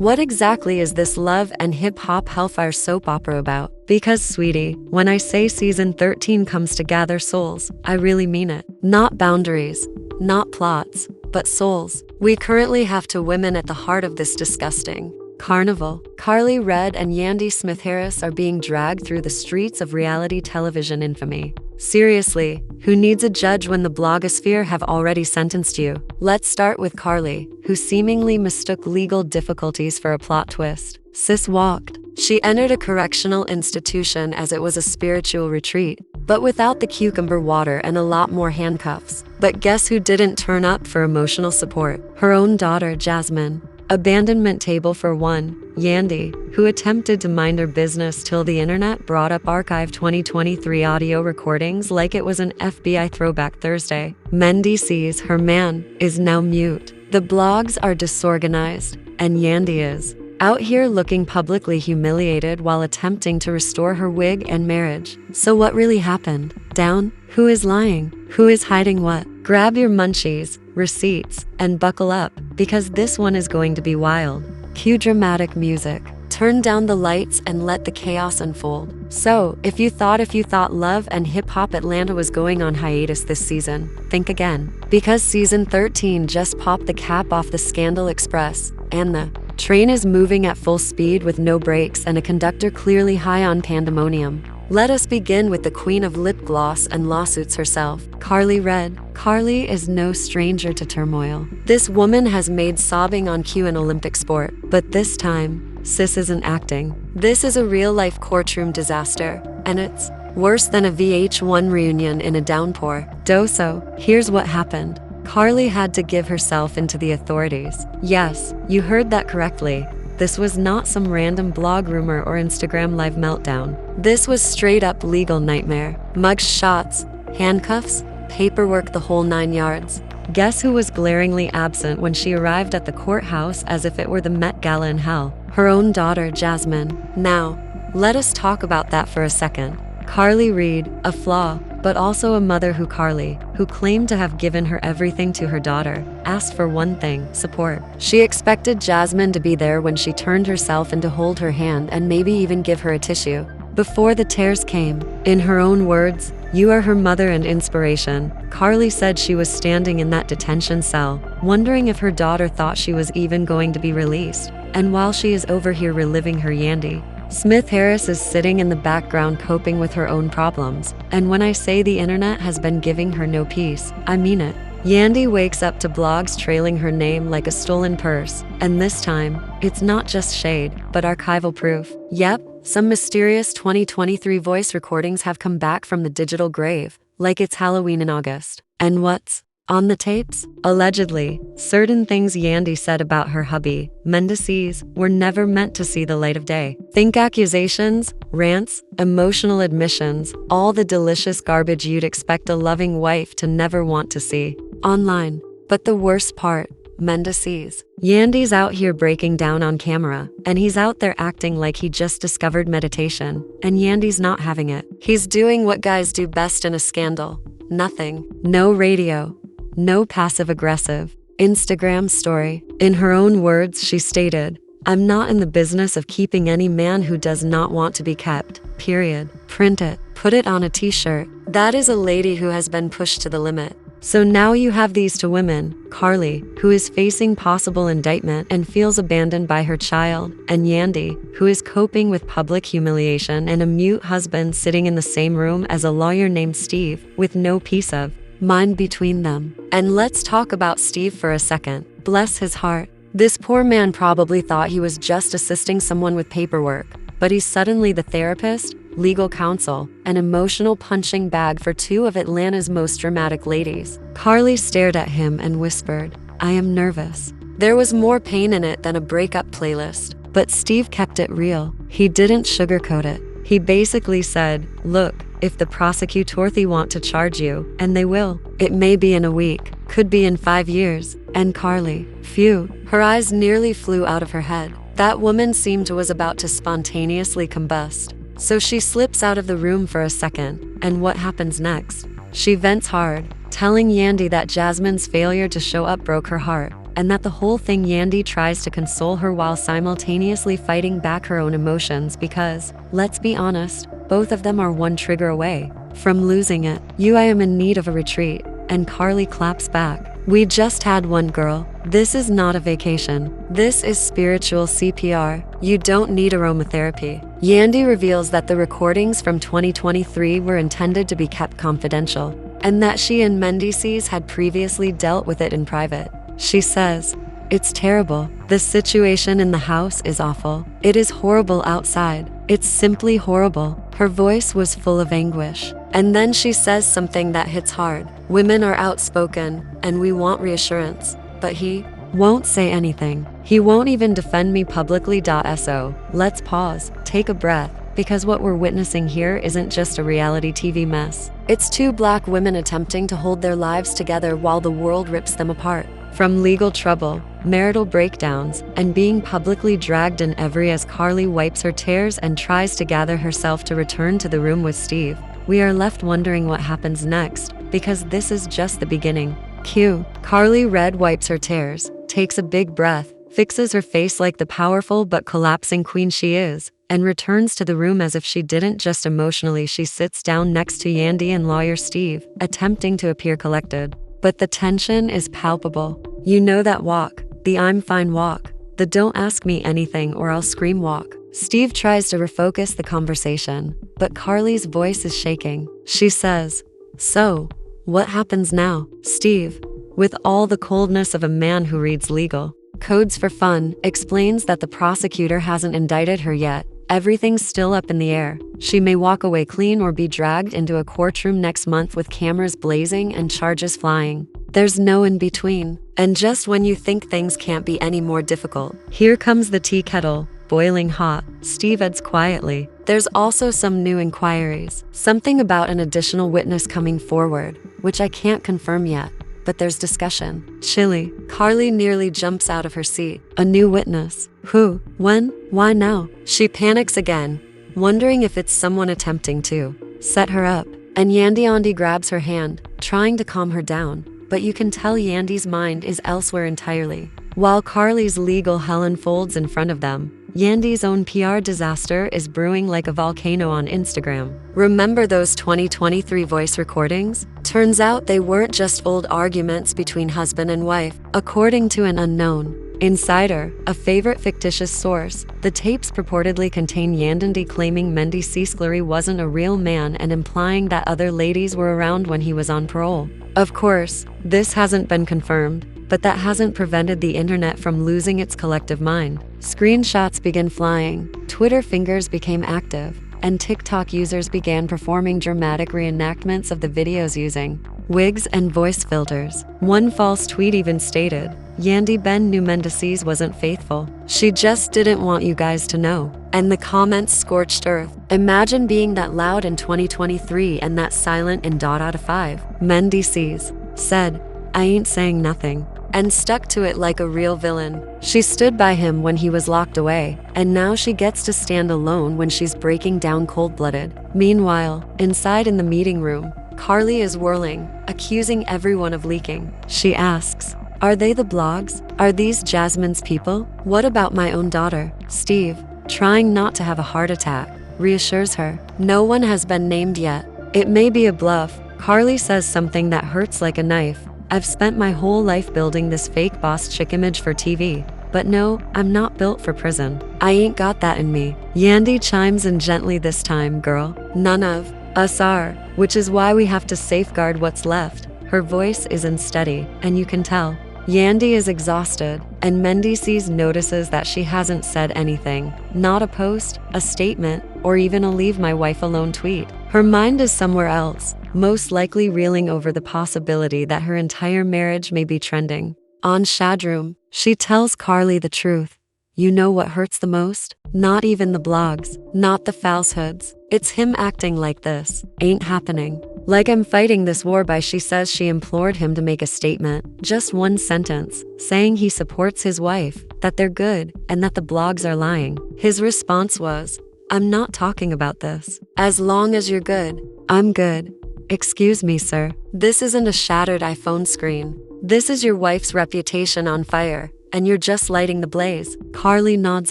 What exactly is this love and hip-hop hellfire soap opera about? Because, sweetie, when I say season 13 comes to gather souls, I really mean it. Not boundaries, not plots, but souls. We currently have two women at the heart of this disgusting carnival. Karlie Red and Yandy Smith-Harris are being dragged through the streets of reality television infamy. Seriously, who needs a judge when the blogosphere have already sentenced you? Let's start with Karlie, who seemingly mistook legal difficulties for a plot twist. Sis walked. She entered a correctional institution as it was a spiritual retreat, but without the cucumber water and a lot more handcuffs. But guess who didn't turn up for emotional support? Her own daughter, Jasmine. Abandonment table for one, Yandy, who attempted to mind her business till the internet brought up archived 2023 audio recordings like it was an FBI throwback Thursday. Mendy sees her man is now mute. The blogs are disorganized, and Yandy is out here looking publicly humiliated while attempting to restore her wig and marriage. So what really happened? Down? Who is lying? Who is hiding what? Grab your munchies, receipts, and buckle up, because this one is going to be wild. Cue dramatic music. Turn down the lights and let the chaos unfold. So, if you thought Love and Hip Hop Atlanta was going on hiatus this season, think again. Because season 13 just popped the cap off the Scandal Express, and the train is moving at full speed with no brakes and a conductor clearly high on pandemonium. Let us begin with the queen of lip gloss and lawsuits herself, Karlie Red. Karlie is no stranger to turmoil. This woman has made sobbing on cue an Olympic sport, but this time, sis isn't acting. This is a real-life courtroom disaster, and it's worse than a VH1 reunion in a downpour. So, here's what happened. Karlie had to give herself into the authorities. Yes, you heard that correctly. This was not some random blog rumor or Instagram live meltdown. This was straight up legal nightmare. Mug shots, handcuffs, paperwork, the whole 9 yards. Guess who was glaringly absent when she arrived at the courthouse as if it were the Met Gala in hell? Her own daughter, Jasmine. Now, let us talk about that for a second. Karlie Reed, a flaw, but also a mother who claimed to have given her everything to her daughter, asked for one thing: support. She expected Jasmine to be there when she turned herself and to hold her hand and maybe even give her a tissue. Before the tears came, in her own words, "You are her mother and inspiration." Karlie said she was standing in that detention cell, wondering if her daughter thought she was even going to be released. And while she is over here reliving her Yandy, Smith-Harris is sitting in the background coping with her own problems. And when I say the internet has been giving her no peace, I mean it. Yandy wakes up to blogs trailing her name like a stolen purse. And this time, it's not just shade, but archival proof. Yep, some mysterious 2023 voice recordings have come back from the digital grave, like it's Halloween in August. And what's on the tapes? Allegedly, certain things Yandy said about her hubby, Mendices, were never meant to see the light of day. Think accusations, rants, emotional admissions, all the delicious garbage you'd expect a loving wife to never want to see online. But the worst part, Mendices. Yandy's out here breaking down on camera, and he's out there acting like he just discovered meditation, and Yandy's not having it. He's doing what guys do best in a scandal. Nothing. No radio. No passive-aggressive Instagram story. In her own words, she stated, "I'm not in the business of keeping any man who does not want to be kept, period. Print it. Put it on a t-shirt." That is a lady who has been pushed to the limit. So now you have these two women, Karlie, who is facing possible indictment and feels abandoned by her child, and Yandy, who is coping with public humiliation and a mute husband sitting in the same room as a lawyer named Steve, with no peace of mind between them. And let's talk about Steve for a second. Bless his heart. This poor man probably thought he was just assisting someone with paperwork, but he's suddenly the therapist, legal counsel, and emotional punching bag for two of Atlanta's most dramatic ladies. Karlie stared at him and whispered, "I am nervous." There was more pain in it than a breakup playlist, but Steve kept it real. He didn't sugarcoat it. He basically said, "Look, if the prosecutorthy want to charge you, and they will, it may be in a week, could be in 5 years. And Karlie, phew, her eyes nearly flew out of her head. That woman seemed was about to spontaneously combust. So she slips out of the room for a second, and what happens next? She vents hard, telling Yandy that Jasmine's failure to show up broke her heart, and that the whole thing Yandy tries to console her while simultaneously fighting back her own emotions because, let's be honest, both of them are one trigger away from losing it. I am in need of a retreat. And Karlie claps back. We just had one, girl. This is not a vacation. This is spiritual CPR. You don't need aromatherapy. Yandy reveals that the recordings from 2023 were intended to be kept confidential, and that she and Mendices had previously dealt with it in private. She says, "It's terrible. The situation in the house is awful. It is horrible outside. It's simply horrible." Her voice was full of anguish. And then she says something that hits hard. Women are outspoken, and we want reassurance. But he won't say anything. He won't even defend me publicly. So, let's pause, take a breath, because what we're witnessing here isn't just a reality TV mess. It's two Black women attempting to hold their lives together while the world rips them apart. From legal trouble, marital breakdowns, and being publicly dragged in every as Karlie wipes her tears and tries to gather herself to return to the room with Steve, we are left wondering what happens next, because this is just the beginning. Cue. Karlie Red wipes her tears, takes a big breath, fixes her face like the powerful but collapsing queen she is, and returns to the room as if she didn't just emotionally. She sits down next to Yandy and lawyer Steve, attempting to appear collected. But the tension is palpable. You know that walk, the I'm fine walk, the don't ask me anything or I'll scream walk. Steve tries to refocus the conversation, but Karlie's voice is shaking. She says, "So, what happens now?" Steve, with all the coldness of a man who reads legal codes for fun, explains that the prosecutor hasn't indicted her yet. Everything's still up in the air. She may walk away clean or be dragged into a courtroom next month with cameras blazing and charges flying. There's no in between. And just when you think things can't be any more difficult, here comes the tea kettle, boiling hot. Steve adds quietly, "There's also some new inquiries. Something about an additional witness coming forward, which I can't confirm yet. But there's discussion." Chilly. Karlie nearly jumps out of her seat. A new witness? Who? When? Why now? She panics again, wondering if it's someone attempting to set her up. And Yandy grabs her hand, trying to calm her down. But you can tell Yandy's mind is elsewhere entirely. While Karlie's legal hell unfolds in front of them, Yandy's own PR disaster is brewing like a volcano on Instagram. Remember those 2023 voice recordings? Turns out they weren't just old arguments between husband and wife. According to an unknown insider, a favorite fictitious source, the tapes purportedly contain Yandy claiming Mendices wasn't a real man and implying that other ladies were around when he was on parole. Of course, this hasn't been confirmed, but that hasn't prevented the internet from losing its collective mind. Screenshots began flying, Twitter fingers became active, and TikTok users began performing dramatic reenactments of the videos using wigs and voice filters. One false tweet even stated, "Yandy Ben knew Mendices wasn't faithful. She just didn't want you guys to know." And the comments scorched earth. Imagine being that loud in 2023 and that silent in .out of 5. Mendices said, "I ain't saying nothing," and stuck to it like a real villain. She stood by him when he was locked away, and now she gets to stand alone when she's breaking down cold-blooded. Meanwhile, inside in the meeting room, Karlie is whirling, accusing everyone of leaking. She asks, "Are they the blogs? Are these Jasmine's people? What about my own daughter?" Steve, trying not to have a heart attack, reassures her. No one has been named yet. It may be a bluff. Karlie says something that hurts like a knife. "I've spent my whole life building this fake boss chick image for TV. But no, I'm not built for prison. I ain't got that in me." Yandy chimes in gently this time, "Girl, none of us are, which is why we have to safeguard what's left." Her voice is unsteady, and you can tell. Yandy is exhausted, and Mendices notices that she hasn't said anything. Not a post, a statement, or even a "leave my wife alone" tweet. Her mind is somewhere else, most likely reeling over the possibility that her entire marriage may be trending. On Shadroom, she tells Karlie the truth. "You know what hurts the most? Not even the blogs, not the falsehoods. It's him acting like this ain't happening. Like I'm fighting this war by." She says she implored him to make a statement, just one sentence, saying he supports his wife, that they're good, and that the blogs are lying. His response was, "I'm not talking about this. As long as you're good, I'm good." Excuse me, sir. This isn't a shattered iPhone screen. This is your wife's reputation on fire, and you're just lighting the blaze. Karlie nods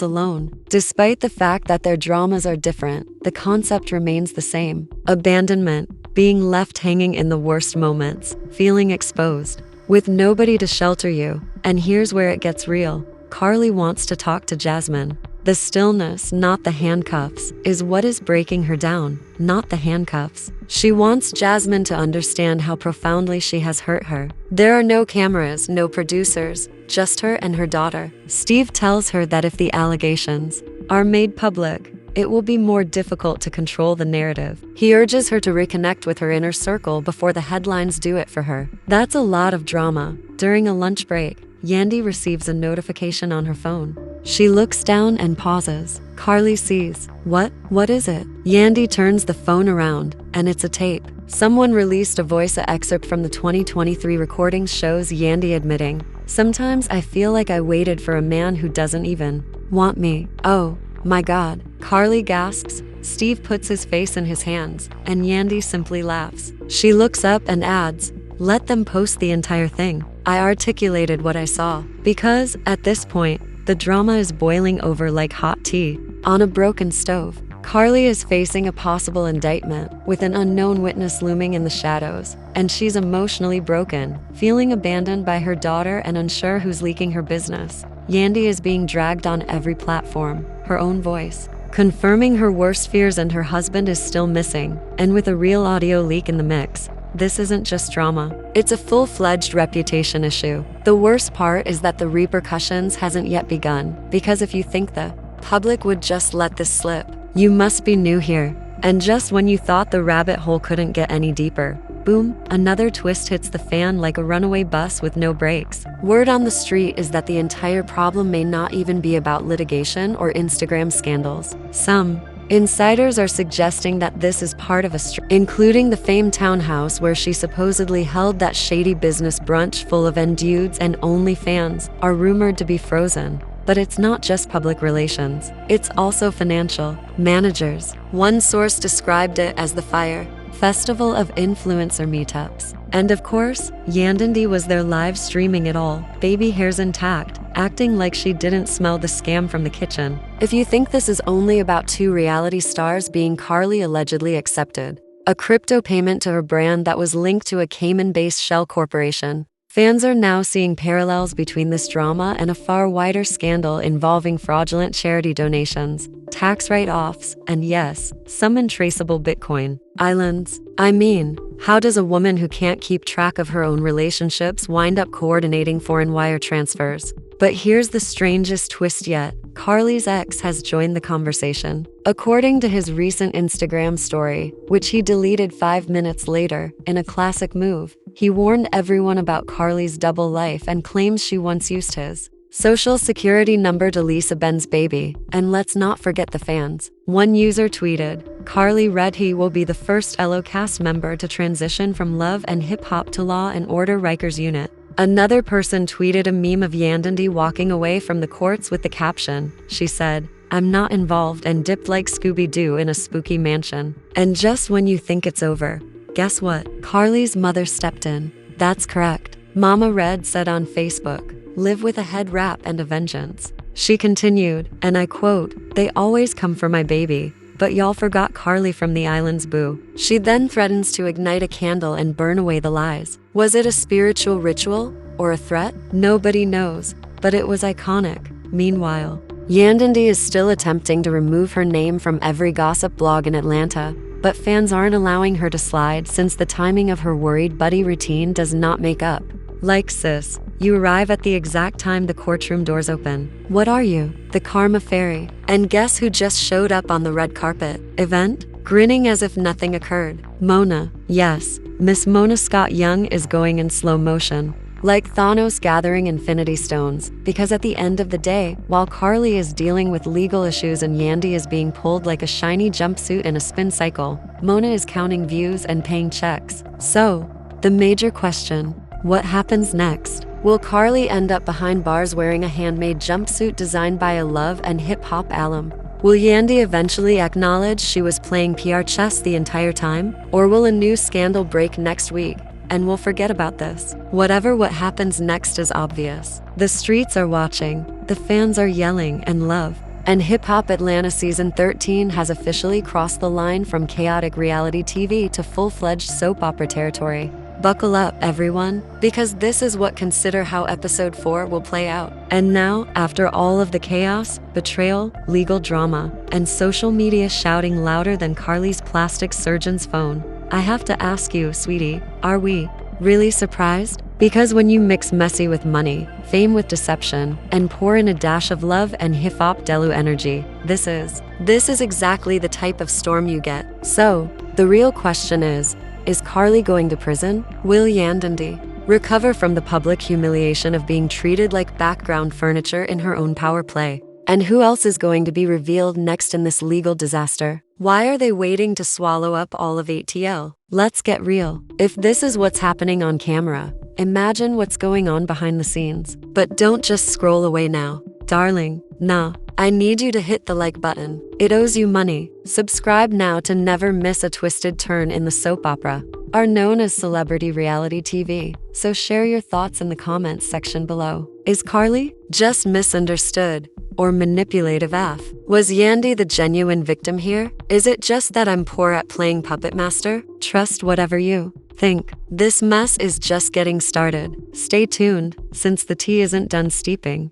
alone. Despite the fact that their dramas are different, the concept remains the same. Abandonment, being left hanging in the worst moments, feeling exposed, with nobody to shelter you. And here's where it gets real. Karlie wants to talk to Jasmine. The stillness, not the handcuffs, is what is breaking her down, not the handcuffs. She wants Jasmine to understand how profoundly she has hurt her. There are no cameras, no producers, just her and her daughter. Steve tells her that if the allegations are made public, it will be more difficult to control the narrative. He urges her to reconnect with her inner circle before the headlines do it for her. That's a lot of drama. During a lunch break, Yandy receives a notification on her phone. She looks down and pauses. Karlie sees. What is it? Yandy turns the phone around, and it's a tape. Someone released a voice excerpt from the 2023 recording shows Yandy admitting, "Sometimes I feel like I waited for a man who doesn't even want me." Oh my God. Karlie gasps. Steve puts his face in his hands, and Yandy simply laughs. She looks up and adds, "Let them post the entire thing." I articulated what I saw, because, at this point, the drama is boiling over like hot tea on a broken stove. Karlie is facing a possible indictment, with an unknown witness looming in the shadows, and she's emotionally broken, feeling abandoned by her daughter and unsure who's leaking her business. Yandy is being dragged on every platform, her own voice, confirming her worst fears, and her husband is still missing. And with a real audio leak in the mix, this isn't just drama. It's a full-fledged reputation issue. The worst part is that the repercussions hasn't yet begun, because if you think the public would just let this slip, you must be new here. And just when you thought the rabbit hole couldn't get any deeper, boom, another twist hits the fan like a runaway bus with no brakes. Word on the street is that the entire problem may not even be about litigation or Instagram scandals. Some insiders are suggesting that this is part of a including the famed townhouse where she supposedly held that shady business brunch full of dudes, and OnlyFans are rumored to be frozen. But it's not just public relations, it's also financial. Managers. One source described it as the Fire Festival of influencer meetups. And of course, Yandy was there live streaming it all, baby hairs intact, acting like she didn't smell the scam from the kitchen. If you think this is only about two reality stars being Karlie allegedly accepted a crypto payment to her brand that was linked to a Cayman-based shell corporation, fans are now seeing parallels between this drama and a far wider scandal involving fraudulent charity donations, tax write-offs, and yes, some untraceable Bitcoin islands. I mean, how does a woman who can't keep track of her own relationships wind up coordinating foreign wire transfers? But here's the strangest twist yet. Karlie's ex has joined the conversation. According to his recent Instagram story, which he deleted 5 minutes later, in a classic move, he warned everyone about Karlie's double life and claims she once used his social security number to Lisa Ben's baby. And let's not forget the fans. One user tweeted, Karlie read he will be the first LO cast member to transition from Love and Hip Hop to Law and Order Rikers Unit. Another person tweeted a meme of Yandy walking away from the courts with the caption, she said, "I'm not involved," and dipped like Scooby-Doo in a spooky mansion. And just when you think it's over, guess what? Karlie's mother stepped in. That's correct. Mama Red said on Facebook, "Live with a head wrap and a vengeance." She continued, and I quote, "They always come for my baby, but y'all forgot Karlie from the island's boo." She then threatens to ignite a candle and burn away the lies. Was it a spiritual ritual or a threat? Nobody knows, but it was iconic. Meanwhile, Yandy is still attempting to remove her name from every gossip blog in Atlanta, but fans aren't allowing her to slide since the timing of her worried buddy routine does not make up. Like sis, you arrive at the exact time the courtroom doors open. What are you? The Karma Fairy. And guess who just showed up on the red carpet event? Grinning as if nothing occurred. Mona. Yes, Miss Mona Scott Young is going in slow motion, like Thanos gathering Infinity Stones, because at the end of the day, while Karlie is dealing with legal issues and Yandy is being pulled like a shiny jumpsuit in a spin cycle, Mona is counting views and paying checks. So, the major question, what happens next? Will Karlie end up behind bars wearing a handmade jumpsuit designed by a Love and Hip Hop alum? Will Yandy eventually acknowledge she was playing PR chess the entire time? Or will a new scandal break next week and we'll forget about this? What happens next is obvious. The streets are watching, the fans are yelling and love. And Hip Hop Atlanta Season 13 has officially crossed the line from chaotic reality TV to full-fledged soap opera territory. Buckle up, everyone, because this is what Consider How Episode 4 will play out. And now, after all of the chaos, betrayal, legal drama, and social media shouting louder than Karlie's plastic surgeon's phone, I have to ask you, sweetie, are we really surprised? Because when you mix messy with money, fame with deception, and pour in a dash of love and hip-hop delu energy, this is exactly the type of storm you get. So, the real question is Karlie going to prison? Will Yandy recover from the public humiliation of being treated like background furniture in her own power play? And who else is going to be revealed next in this legal disaster? Why are they waiting to swallow up all of LHHATL? Let's get real. If this is what's happening on camera, imagine what's going on behind the scenes. But don't just scroll away now. Darling, nah. I need you to hit the like button. It owes you money. Subscribe now to never miss a twisted turn in the soap opera, are known as celebrity reality TV. So share your thoughts in the comments section below. Is Karlie just misunderstood or manipulative AF? Was Yandy the genuine victim here? Is it just that I'm poor at playing puppet master? Trust whatever you think. This mess is just getting started. Stay tuned, since the tea isn't done steeping.